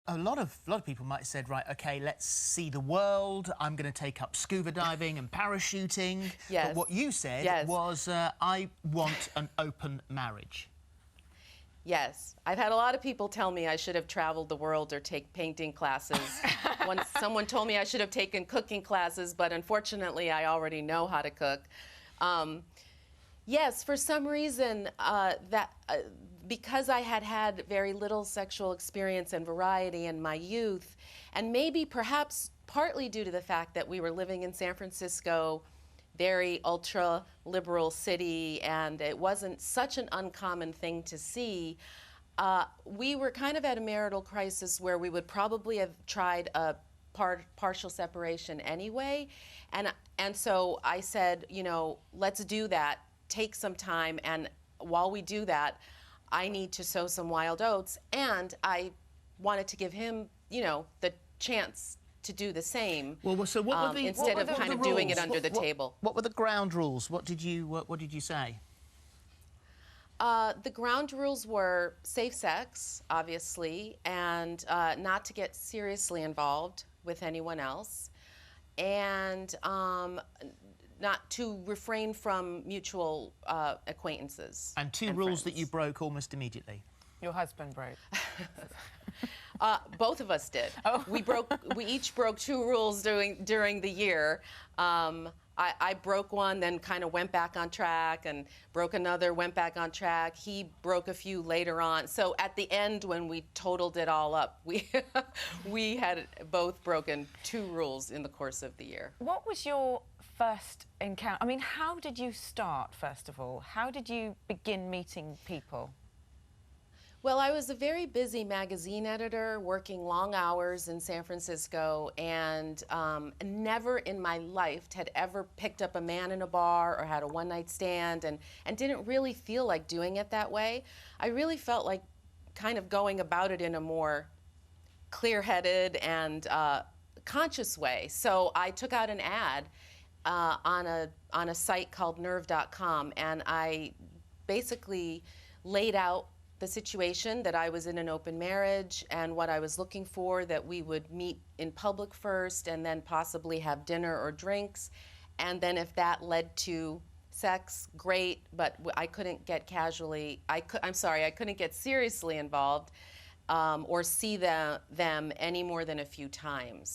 a lot of people might have said, right, OK, let's see the world. I'm going to take up scuba diving and parachuting. Yes. But what you said Yes. was, I want an open marriage. Yes. I've had a lot of people tell me I should have traveled the world or take painting classes. Once someone told me I should have taken cooking classes, but unfortunately I already know how to cook. Yes, for some reason, because I had had very little sexual experience and variety in my youth, and maybe perhaps partly due to the fact that we were living in San Francisco, very ultra-liberal city, and it wasn't such an uncommon thing to see, we were kind of at a marital crisis where we would probably have tried a partial separation anyway, and so I said, you know, let's do that, take some time, and while we do that, I need to sow some wild oats, and I wanted to give him, you know, the chance to do the same. Well, so what were the, instead of kind of doing it under the table. What were the ground rules? What did you say? The ground rules were safe sex, obviously, and not to get seriously involved with anyone else, and not to refrain from mutual acquaintances. And two rules that you broke almost immediately. Your husband broke. Both of us did. Oh. We each broke 2 rules during the year. I broke one, then kind of went back on track, and broke another, went back on track. He broke a few later on. So at the end, when we totaled it all up, we had both broken 2 rules in the course of the year. What was your first encounter? I mean, how did you start, first of all? How did you begin meeting people? Well, I was a very busy magazine editor, working long hours in San Francisco, and never in my life had ever picked up a man in a bar or had a one-night stand, and didn't really feel like doing it that way. I really felt like kind of going about it in a more clear-headed and conscious way. So I took out an ad on a site called nerve.com, and I basically laid out the situation that I was in an open marriage and what I was looking for, that we would meet in public first and then possibly have dinner or drinks, and then if that led to sex, great, but I couldn't get I couldn't get seriously involved or see them any more than a few times.